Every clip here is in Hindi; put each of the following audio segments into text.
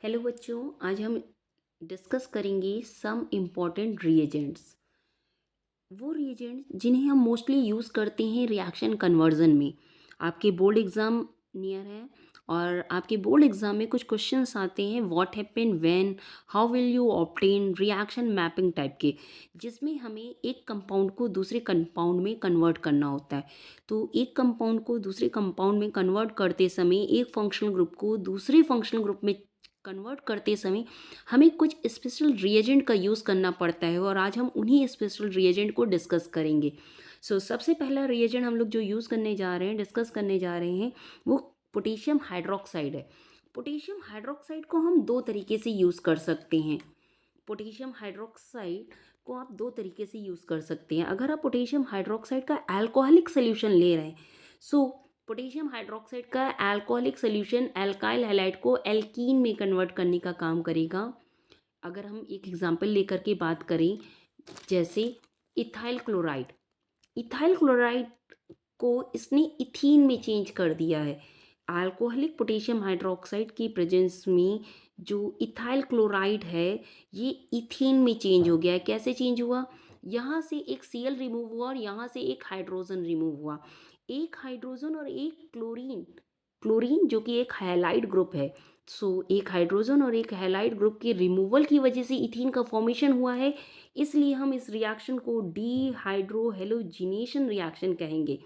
हेलो बच्चों, आज हम डिस्कस करेंगे सम इम्पॉर्टेंट रिएजेंट्स। वो रिएजेंट्स जिन्हें हम मोस्टली यूज़ करते हैं रिएक्शन कन्वर्जन में। आपके बोर्ड एग्ज़ाम नियर है और आपके बोर्ड एग्ज़ाम में कुछ क्वेश्चंस आते हैं, what happen when, how will you obtain, reaction mapping type के, जिसमें हमें एक कंपाउंड को दूसरे कंपाउंड में कन्वर्ट करना होता है। तो एक कंपाउंड को दूसरे कंपाउंड में कन्वर्ट करते समय, एक फंक्शनल ग्रुप को दूसरे फंक्शनल ग्रुप में कन्वर्ट करते समय हमें कुछ स्पेशल रिएजेंट का यूज़ करना पड़ता है और आज हम उन्हीं स्पेशल रिएजेंट को डिस्कस करेंगे। सबसे पहला रिएजेंट हम लोग जो यूज़ करने जा रहे हैं, डिस्कस करने जा रहे हैं, वो पोटेशियम हाइड्रोक्साइड है। पोटेशियम हाइड्रोक्साइड को हम दो तरीके से यूज़ कर सकते हैं। पोटेशियम हाइड्रोक्साइड को आप दो तरीके से यूज़ कर सकते हैं। अगर आप पोटेशियम हाइड्रोक्साइड का अल्कोहलिक सोल्यूशन ले रहे हैं, सो पोटेशियम हाइड्रोक्साइड का अल्कोहलिक सोल्यूशन अल्काइल हैलाइड को एल्कीन में कन्वर्ट करने का काम करेगा। अगर हम एक एग्जांपल लेकर के बात करें, जैसे इथाइल क्लोराइड। इथाइल क्लोराइड को इसने इथीन में चेंज कर दिया है। अल्कोहलिक पोटेशियम हाइड्रोक्साइड की प्रेजेंस में जो इथाइल क्लोराइड है, ये इथीन में चेंज हो गया है। कैसे चेंज हुआ? यहाँ से एक Cl रिमूव हुआ और यहाँ से एक हाइड्रोजन रिमूव हुआ। एक हाइड्रोजन और एक क्लोरीन, क्लोरीन जो कि एक हैलाइड ग्रुप है। एक हाइड्रोजन और एक हैलाइड ग्रुप के रिमूवल की वजह से इथीन का फॉर्मेशन हुआ है। इसलिए हम इस रिएक्शन को डीहाइड्रोहेलोजिनेशन रिएक्शन कहेंगे।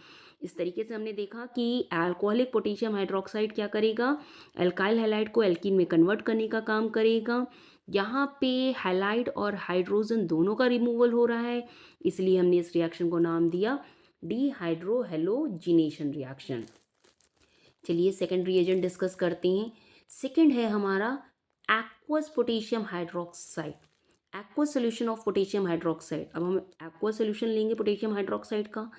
इस तरीके से हमने देखा कि अल्कोहलिक पोटेशियम हाइड्रोक्साइड क्या करेगा, अल्काइल हैलाइड को एल्कीन में कन्वर्ट करने का काम करेगा। यहाँ पे हैलाइड और हाइड्रोजन दोनों का रिमूवल हो रहा है, इसलिए हमने इस रिएक्शन को नाम दिया डीहाइड्रोहेलोजिनेशन रिएक्शन। चलिए सेकेंड रिएजेंट डिस्कस करते हैं। सेकेंड है हमारा aqueous potassium hydroxide, aqueous solution of potassium hydroxide. अब हम एक्वस सोल्यूशन लेंगे पोटेशियम हाइड्रोक्साइड का।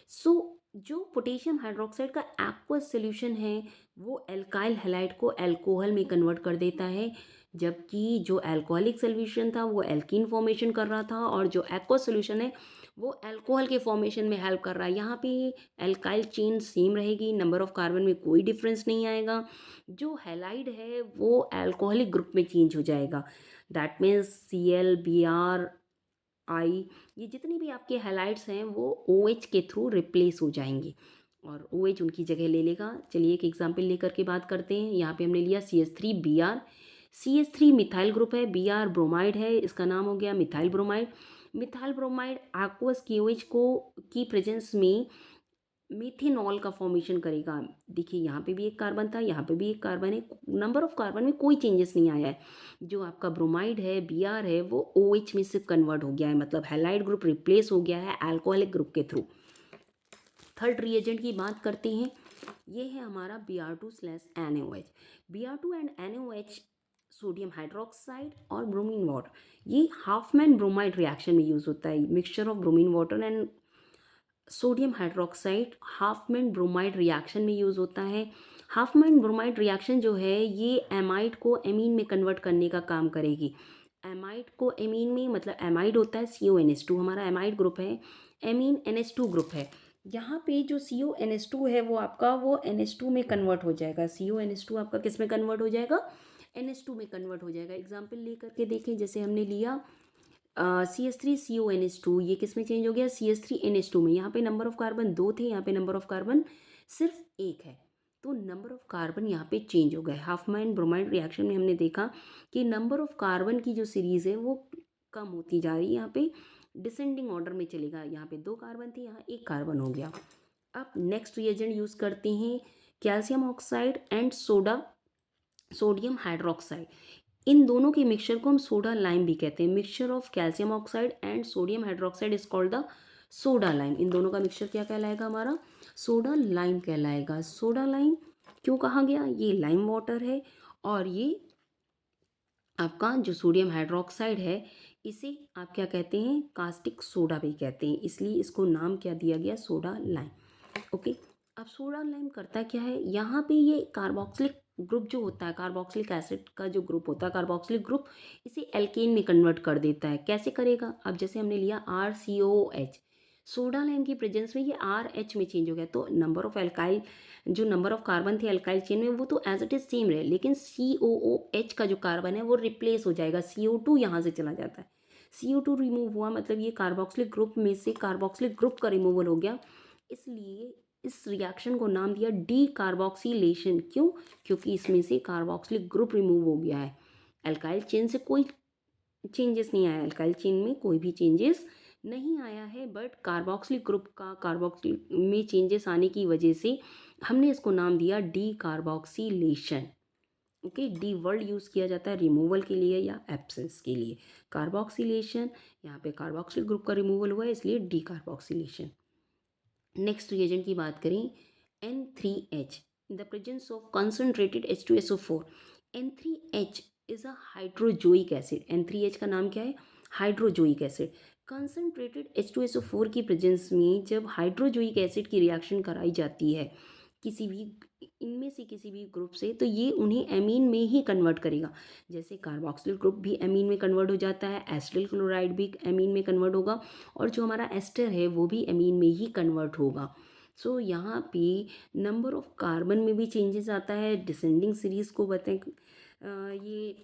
सो जो पोटेशियम हाइड्रोक्साइड का एक्वस सोल्यूशन है, वो एल्काइल हैलाइड को अल्कोहल में कन्वर्ट कर देता है, जबकि जो अल्कोहलिक सोल्यूशन था वो एल्कीन फॉर्मेशन कर रहा था और जो एक्वस सोल्यूशन है वो अल्कोहल के फॉर्मेशन में हेल्प कर रहा है। यहाँ पे एल्काइल चेन सेम रहेगी, नंबर ऑफ कार्बन में कोई डिफरेंस नहीं आएगा। जो हैलाइड है वो अल्कोहलिक ग्रुप में चेंज हो जाएगा। That means Cl Br I, ये जितने भी आपके हैलाइड्स हैं वो OH के थ्रू रिप्लेस हो जाएंगे और OH उनकी जगह ले लेगा। चलिए एक एग्जांपल लेकर के बात करते हैं। यहाँ पे हमने लिया CH3Br। CH3 मिथाइल ग्रुप है, Br ब्रोमाइड है, इसका नाम हो गया methyl bromide. Methyl bromide aqueous KOH को की प्रेजेंस में मेथेनॉल का फॉर्मेशन करेगा। देखिए यहाँ पे भी एक कार्बन था, यहाँ पे भी एक कार्बन है, नंबर ऑफ कार्बन में कोई चेंजेस नहीं आया है। जो आपका ब्रोमाइड है, Br है, वो OH में से कन्वर्ट हो गया है, मतलब हैलाइड ग्रुप रिप्लेस हो गया है अल्कोहलिक ग्रुप के थ्रू। थर्ड रिएजेंट की बात करते हैं, ये है हमारा Br2/NaOH। Br2 and NaOH sodium hydroxide और ब्रोमीन वाटर, ये हाफमैन ब्रोमाइड रिएक्शन में यूज़ होता है। Mixture of bromine water and sodium hydroxide Hopman bromide reaction में यूज़ होता है। हाफमैन ब्रोमाइड रिएक्शन जो है ये एमाइड को एमीन में कन्वर्ट करने का काम करेगी। एमाइड को एमीन में, मतलब एमाइड होता है CONH2, हमारा एमाइड ग्रुप है, एमीन NH2 ग्रुप है। यहाँ पे जो CONH2 है वो आपका वो NH2 में कन्वर्ट हो जाएगा। CONH2 आपका किस में कन्वर्ट हो जाएगा? NH2 में कन्वर्ट हो जाएगा। एग्जाम्पल ले करके देखें, जैसे हमने लिया CH3CONH2, ये किस में चेंज हो गया? CH3NH2 में। यहाँ पे नंबर ऑफ कार्बन दो थे, यहाँ पे नंबर ऑफ कार्बन सिर्फ एक है, तो नंबर ऑफ कार्बन यहाँ पे चेंज हो गए। हाफमैन ब्रोमाइड रिएक्शन में हमने देखा कि नंबर ऑफ कार्बन की जो सीरीज़ है वो कम होती जा रही है, यहाँ पे डिसेंडिंग ऑर्डर में चलेगा। यहाँ पे दो कार्बन थे, यहाँ एक कार्बन हो गया। अब नेक्स्ट रिएजेंट यूज़ करते हैं calcium oxide and sodium hydroxide. इन दोनों के मिक्सचर को हम सोडा लाइम भी कहते हैं। Mixture of calcium oxide and sodium hydroxide is called the soda lime. इन दोनों का मिक्सचर क्या कहलाएगा? हमारा सोडा लाइम कहलाएगा। सोडा लाइम क्यों कहा गया? ये लाइम वाटर है और ये आपका जो सोडियम हाइड्रोक्साइड है, इसे आप क्या कहते हैं? कास्टिक सोडा भी कहते हैं, इसलिए इसको नाम क्या दिया गया? Soda lime. ओके। अब सोडा लाइम करता क्या है? यहाँ पे ये कार्बोक्सिलिक ग्रुप जो होता है, कार्बोक्सिलिक एसिड का जो ग्रुप होता है, कार्बोक्सिलिक ग्रुप, इसे एल्केन में कन्वर्ट कर देता है। कैसे करेगा? अब जैसे हमने लिया RCOH, सोडा लाइम की प्रेजेंस में ये RH में चेंज हो गया, तो नंबर ऑफ एल्काइल, जो नंबर ऑफ कार्बन थे एल्काइल चेन में वो तो एज इट इज सेम रहे, लेकिन COOH का जो कार्बन है वो रिप्लेस हो जाएगा, CO2 यहाँ से चला जाता है। CO2 रिमूव हुआ मतलब ये कार्बोक्सिलिक ग्रुप में से कार्बोक्सिलिक ग्रुप का रिमूवल हो गया, इसलिए इस रिएक्शन को नाम दिया डी कार्बोक्सिलेशन। क्यों? क्योंकि इसमें से कार्बोक्सिलिक ग्रुप रिमूव हो गया है। एल्काइल चेन से कोई चेंजेस नहीं आया, एल्काइल चेन में कोई भी चेंजेस नहीं आया है, बट कार्बोक्सिलिक ग्रुप का कार्बोक्सिल में चेंजेस आने की वजह से हमने इसको नाम दिया D carboxylation. Okay, D word use किया जाता है रिमूवल के लिए या एब्सेंस के लिए। कार्बोक्सिलेशन, यहाँ पे कार्बोक्सिल ग्रुप का रिमूवल हुआ है इसलिए डी कार्बोक्सिलेशन। नेक्स्ट रिएजेंट की बात करें, N3H in the presence of concentrated H2SO4। N3H is a hydrazoic acid. N3H का नाम क्या है? Hydrazoic acid. कंसनट्रेटेड H2SO4 की प्रेजेंस में जब हाइड्रोजोइक एसिड की रिएक्शन कराई जाती है किसी भी इनमें से किसी भी ग्रुप से, तो ये उन्हें एमीन में ही कन्वर्ट करेगा। जैसे कार्बोक्सिल ग्रुप भी एमीन में कन्वर्ट हो जाता है, एसिटिल क्लोराइड भी एमीन में कन्वर्ट होगा, और जो हमारा एस्टर है वो भी एमीन में ही कन्वर्ट होगा। सो यहाँ पे नंबर ऑफ कार्बन में भी चेंजेस आता है, डिसेंडिंग सीरीज को बताएं ये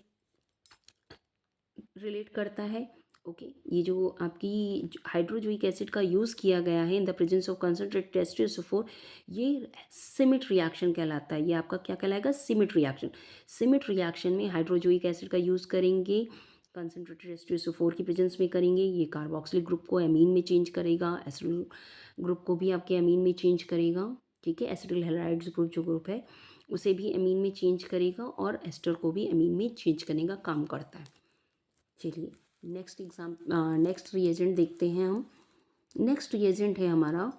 रिलेट करता है। ओके, ये जो आपकी हाइड्रोजोइक एसिड का यूज़ किया गया है in the presence of concentrated H2SO4, ये सिमिट रिएक्शन कहलाता है। ये आपका क्या कहलाएगा? Schmidt reaction. सिमिट रिएक्शन में हाइड्रोजोइक एसिड का यूज़ करेंगे, कंसनट्रेटेड H2SO4 की प्रेजेंस में करेंगे, ये कार्बोक्सिलिक ग्रुप को एमीन में चेंज करेगा, एसिटिल ग्रुप को भी आपके एमीन में चेंज करेगा। ठीक है, एसिटिल हैलाइड्स ग्रुप जो ग्रुप है उसे भी एमीन में चेंज करेगा, और एस्टर को भी एमीन में चेंज करने का काम करता है। चलिए नेक्स्ट रिएजेंट देखते हैं हम। नेक्स्ट रिएजेंट है हमारा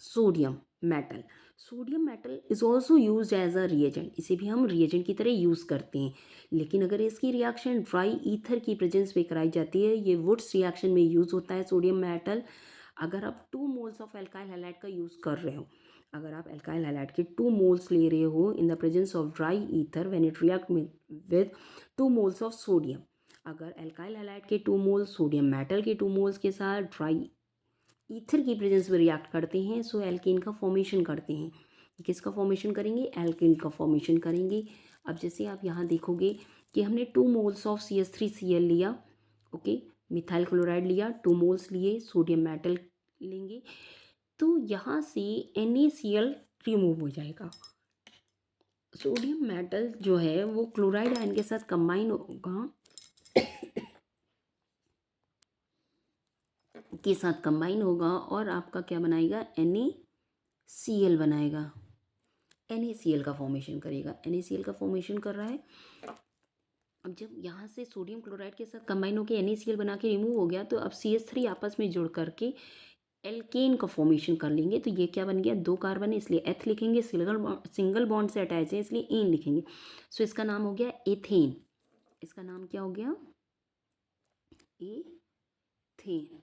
sodium metal. Sodium metal is also use as a reagent, इसे भी हम रिएजेंट की तरह यूज़ करते हैं, लेकिन अगर इसकी रिएक्शन ड्राई ईथर की प्रेजेंस में कराई जाती है, ये वुड्स रिएक्शन में यूज़ होता है सोडियम मेटल। अगर आप 2 मोल्स ऑफ एल्काइल हैलाइड का यूज़ कर रहे हो, अगर आप एल्काइल हैलाइड के 2 मोल्स ले रहे हो in the presence of dry ether when it react with 2 moles of sodium, अगर एल्काइल हैलाइड के 2 मोल्स सोडियम मेटल के 2 मोल्स के साथ ड्राई ईथर की प्रेजेंस में रिएक्ट करते हैं, सो एल्केन का फॉर्मेशन करते हैं। किसका फॉर्मेशन करेंगे? एल्केन का फॉर्मेशन करेंगे। अब जैसे आप यहाँ देखोगे कि हमने 2 मोल्स ऑफ CH3Cl लिया, ओके, मिथाइल क्लोराइड लिया, 2 मोल्स लिए, सोडियम मेटल लेंगे, तो यहाँ से NaCl रिमूव हो जाएगा। सोडियम मेटल जो है वो क्लोराइड आयन के साथ कंबाइन होगा के साथ कंबाइन होगा और आपका क्या बनाएगा? NaCl बनाएगा, NaCl का फॉर्मेशन करेगा। NaCl का फॉर्मेशन कर रहा है। अब जब यहाँ से सोडियम क्लोराइड के साथ कंबाइन होकर NaCl बना के रिमूव हो गया, तो अब CH3 आपस में जुड़ करके एल्केन का फॉर्मेशन कर लेंगे। तो ये क्या बन गया? 2 कार्बन है इसलिए एथ लिखेंगे, सिंगल बॉन्ड से अटैच है इसलिए एन लिखेंगे। सो इसका नाम हो गया एथेन। इसका नाम क्या हो गया? एथेन।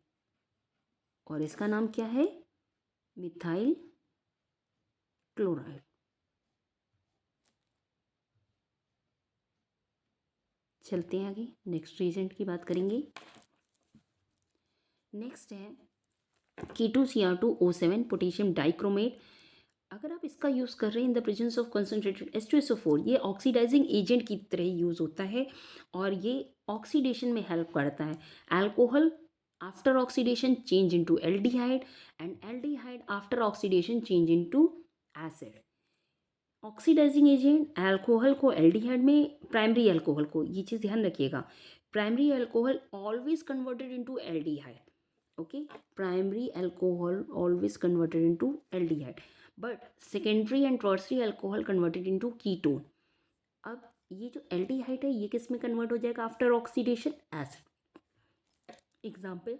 और इसका नाम क्या है? Methyl chloride. चलते हैं आगे, नेक्स्ट रिएजेंट की बात करेंगे। नेक्स्ट है K2Cr2O7 पोटेशियम डाइक्रोमेट। अगर आप इसका यूज़ कर रहे हैं in the presence of concentrated H2SO4, ये ऑक्सीडाइजिंग एजेंट की तरह यूज़ होता है और ये ऑक्सीडेशन में हेल्प करता है। Alcohol after oxidation change into aldehyde, and aldehyde after oxidation change into acid. Oxidising agent alcohol को एल्डिहाइड में, प्राइमरी अल्कोहल को, ये चीज़ ध्यान रखिएगा, primary alcohol always converted into aldehyde. Okay, primary alcohol always converted into aldehyde, but secondary and tertiary alcohol converted into ketone. अब ये जो एल्डिहाइड है ये किस में कन्वर्ट हो जाएगा after oxidation? Acid. Example,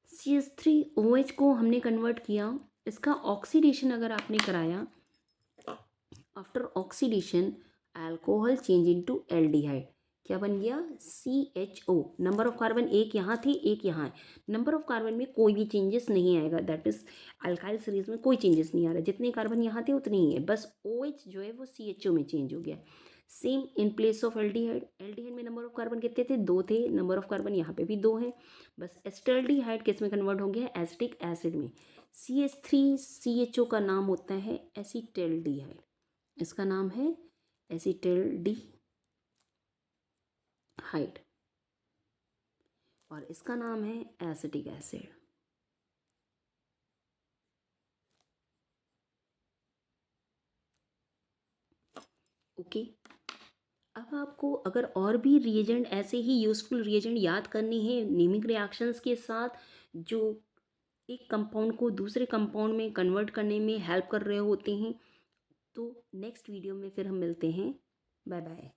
CH3OH को हमने कन्वर्ट किया, इसका ऑक्सीडेशन अगर आपने कराया, after oxidation alcohol change into aldehyde, क्या बन गया? CHO। नंबर ऑफ कार्बन एक यहाँ थे एक यहाँ है, नंबर ऑफ कार्बन में कोई भी चेंजेस नहीं आएगा, दैट इज अल्काइल सीरीज में कोई चेंजेस नहीं आ रहा है, जितने कार्बन यहाँ थे उतने ही है, बस OH जो है वो CHO में चेंज हो गया। Same in place of aldehyde, aldehyde में नंबर ऑफ कार्बन कितने थे, 2 थे, नंबर ऑफ कार्बन यहाँ पे भी 2 हैं, बस एस्टल्डिहाइड किस में कन्वर्ट हो गया, एसिटिक एसिड में। CH3CHO का नाम होता है एसिटल्डिहाइड, इसका नाम है एसिटल्डिहाइड और इसका नाम है एसिटिक एसिड। ओके, अब आपको अगर और भी रिएजेंट ऐसे ही यूज़फुल रिएजेंट याद करने हैं नेमिंग रिएक्शंस के साथ, जो एक कंपाउंड को दूसरे कंपाउंड में कन्वर्ट करने में हेल्प कर रहे होते हैं, तो नेक्स्ट वीडियो में फिर हम मिलते हैं। Bye bye.